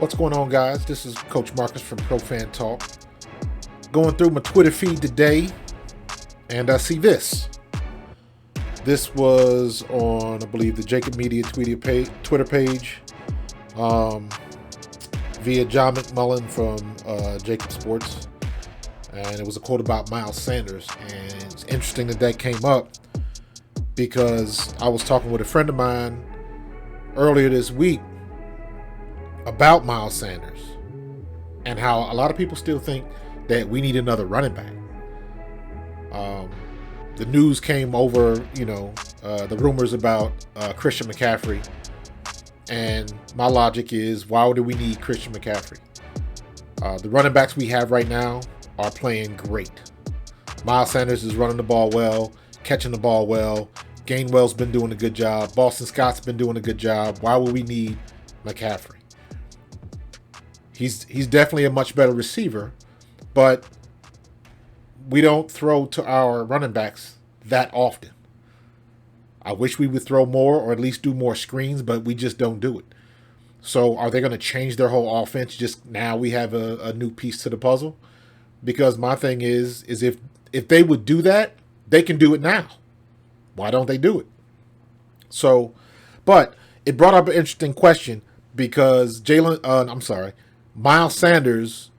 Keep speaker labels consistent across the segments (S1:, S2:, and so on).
S1: What's going on, guys? This is Coach Marcus from Pro Fan Talk. Going through my Twitter feed today, and I see this. This was on, I believe, the Jacob Media Twitter page via John McMullen from Jacob Sports. And it was a quote about Miles Sanders. And it's interesting that came up because I was talking with a friend of mine earlier this week about Miles Sanders and how a lot of people still think that we need another running back. The news came over, the rumors about Christian McCaffrey, and my logic is, why do we need Christian McCaffrey? The running backs we have right now are playing great. Miles Sanders is running the ball well, catching the ball well. Gainwell's been doing a good job. Boston Scott's been doing a good job. Why would we need McCaffrey? He's definitely a much better receiver, but we don't throw to our running backs that often. I wish we would throw more or at least do more screens, but we just don't do it. So are they going to change their whole offense just now we have a new piece to the puzzle? Because my thing is if they would do that, they can do it now. Why don't they do it? So, but it brought up an interesting question because Miles Sanders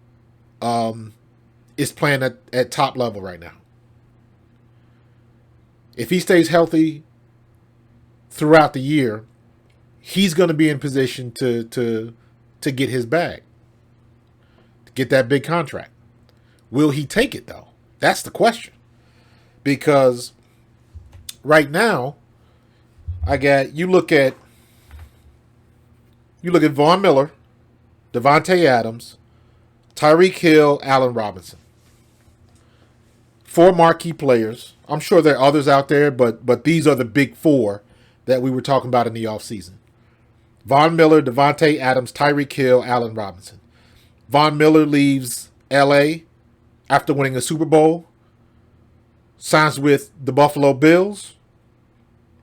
S1: is playing at top level right now. If he stays healthy throughout the year, he's going to be in position to get his bag, to get that big contract. Will he take it though? That's the question. Because right now, you look at Von Miller, Devontae Adams, Tyreek Hill, Allen Robinson. 4 marquee players. I'm sure there are others out there, but these are the big 4 that we were talking about in the offseason. Von Miller, Devontae Adams, Tyreek Hill, Allen Robinson. Von Miller leaves L.A. after winning a Super Bowl, signs with the Buffalo Bills.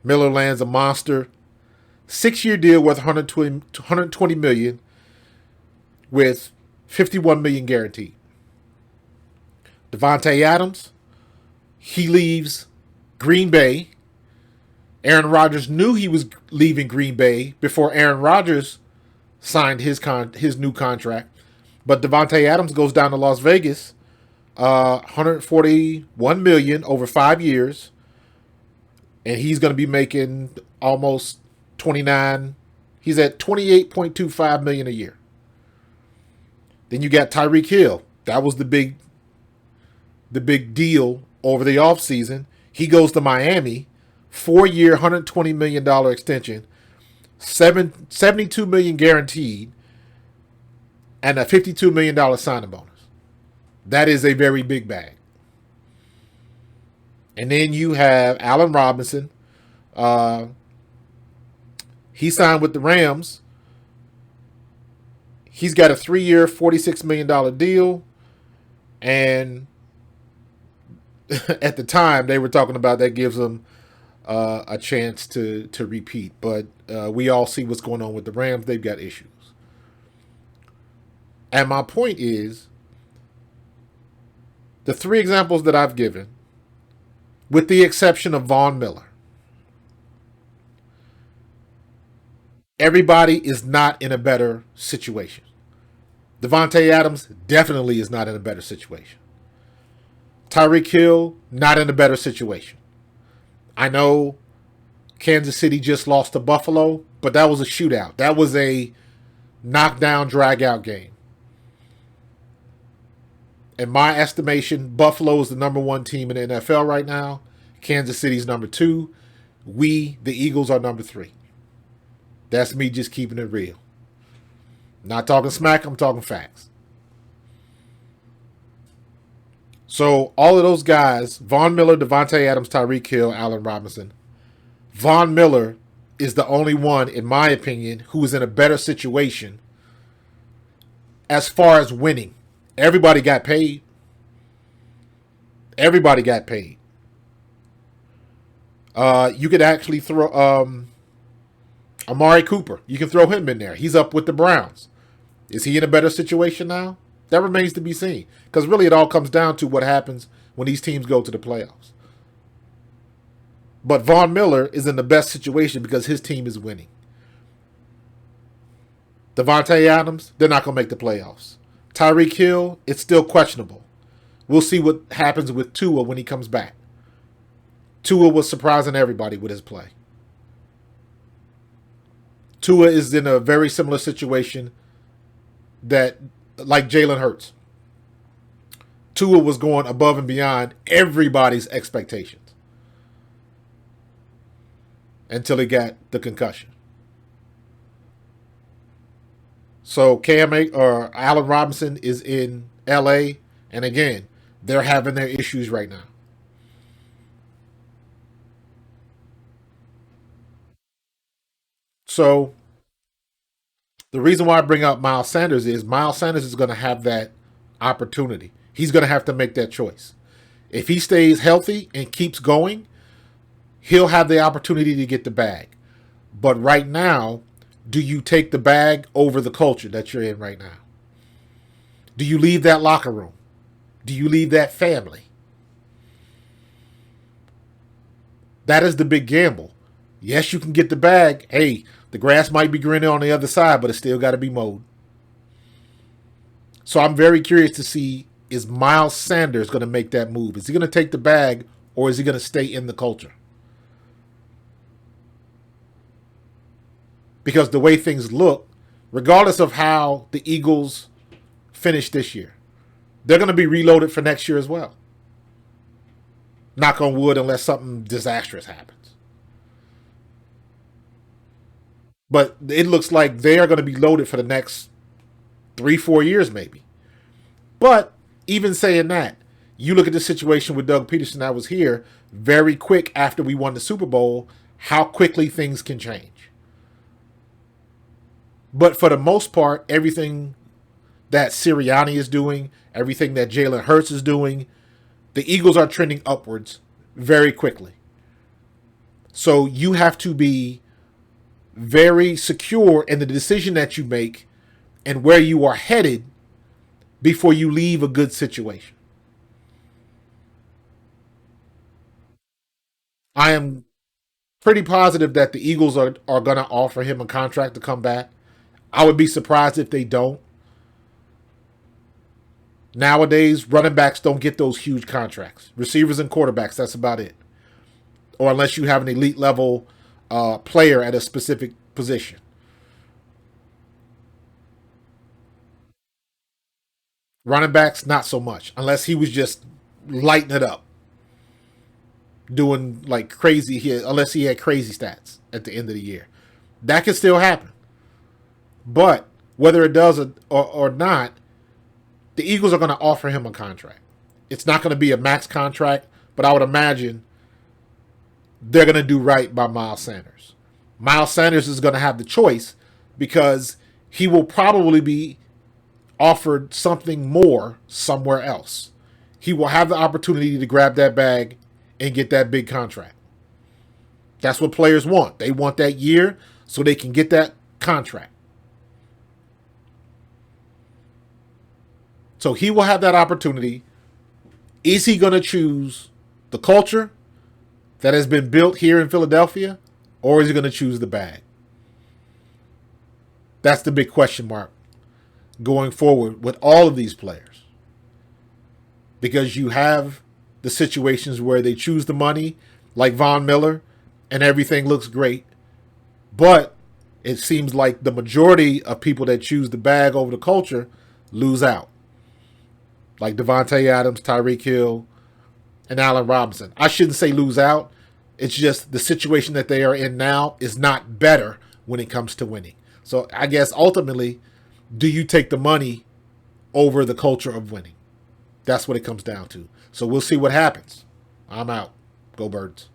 S1: Miller lands a monster 6-year deal worth $120 million with $51 million guaranteed. Devontae Adams, he leaves Green Bay. Aaron Rodgers knew he was leaving Green Bay before Aaron Rodgers signed his new contract. But Devontae Adams goes down to Las Vegas, $141 million over 5 years, and he's going to be making almost 29. He's at $28.25 million a year. Then you got Tyreek Hill. That was the big deal over the offseason. He goes to Miami, 4-year, $120 million extension, $72 million guaranteed, and a $52 million signing bonus. That is a very big bag. And then you have Allen Robinson. He signed with the Rams. He's got a 3-year, $46 million deal. And at the time, they were talking about that gives him a chance to repeat. But we all see what's going on with the Rams. They've got issues. And my point is, the 3 examples that I've given, with the exception of Von Miller, everybody is not in a better situation. Devontae Adams definitely is not in a better situation. Tyreek Hill, not in a better situation. I know Kansas City just lost to Buffalo, but that was a shootout. That was a knockdown, drag-out game. In my estimation, Buffalo is the number 1 team in the NFL right now. Kansas City's number 2. We, the Eagles, are number 3. That's me just keeping it real. Not talking smack, I'm talking facts. So all of those guys, Von Miller, Devontae Adams, Tyreek Hill, Allen Robinson. Von Miller is the only one, in my opinion, who is in a better situation as far as winning. Everybody got paid. Everybody got paid. You could actually throw Amari Cooper. You can throw him in there. He's up with the Browns. Is he in a better situation now? That remains to be seen. Because really, it all comes down to what happens when these teams go to the playoffs. But Von Miller is in the best situation because his team is winning. Devontae Adams, they're not going to make the playoffs. Tyreek Hill, it's still questionable. We'll see what happens with Tua when he comes back. Tua was surprising everybody with his play. Tua is in a very similar situation that, like Jalen Hurts. Tua was going above and beyond everybody's expectations until he got the concussion. So Allen Robinson is in LA, and again, they're having their issues right now. So the reason why I bring up Miles Sanders is going to have that opportunity. He's going to have to make that choice. If he stays healthy and keeps going, he'll have the opportunity to get the bag. But right now, do you take the bag over the culture that you're in right now? Do you leave that locker room? Do you leave that family? That is the big gamble. Yes, you can get the bag. Hey, the grass might be greener on the other side, but it's still got to be mowed. So I'm very curious to see, is Miles Sanders going to make that move? Is he going to take the bag, or is he going to stay in the culture? Because the way things look, regardless of how the Eagles finish this year, they're going to be reloaded for next year as well. Knock on wood, unless something disastrous happens. But it looks like they are going to be loaded for the next 3-4 years maybe. But even saying that, you look at the situation with Doug Peterson that was here very quick after we won the Super Bowl, how quickly things can change. But for the most part, everything that Sirianni is doing, everything that Jalen Hurts is doing, the Eagles are trending upwards very quickly. So you have to be very secure in the decision that you make and where you are headed before you leave a good situation. I am pretty positive that the Eagles are going to offer him a contract to come back. I would be surprised if they don't. Nowadays, running backs don't get those huge contracts. Receivers and quarterbacks, that's about it. Or unless you have an elite level player at a specific position. Running backs, not so much. Unless he was just lighting it up. Doing like crazy here, unless he had crazy stats at the end of the year. That could still happen. But whether it does or not, the Eagles are going to offer him a contract. It's not going to be a max contract, but I would imagine they're going to do right by Miles Sanders. Miles Sanders is going to have the choice because he will probably be offered something more somewhere else. He will have the opportunity to grab that bag and get that big contract. That's what players want. They want that year so they can get that contract. So he will have that opportunity. Is he going to choose the culture that has been built here in Philadelphia, or is he going to choose the bag? That's the big question mark going forward with all of these players. Because you have the situations where they choose the money, like Von Miller, and everything looks great. But it seems like the majority of people that choose the bag over the culture lose out. Like Devontae Adams, Tyreek Hill, and Allen Robinson. I shouldn't say lose out. It's just the situation that they are in now is not better when it comes to winning. So I guess ultimately, do you take the money over the culture of winning? That's what it comes down to. So we'll see what happens. I'm out. Go Birds.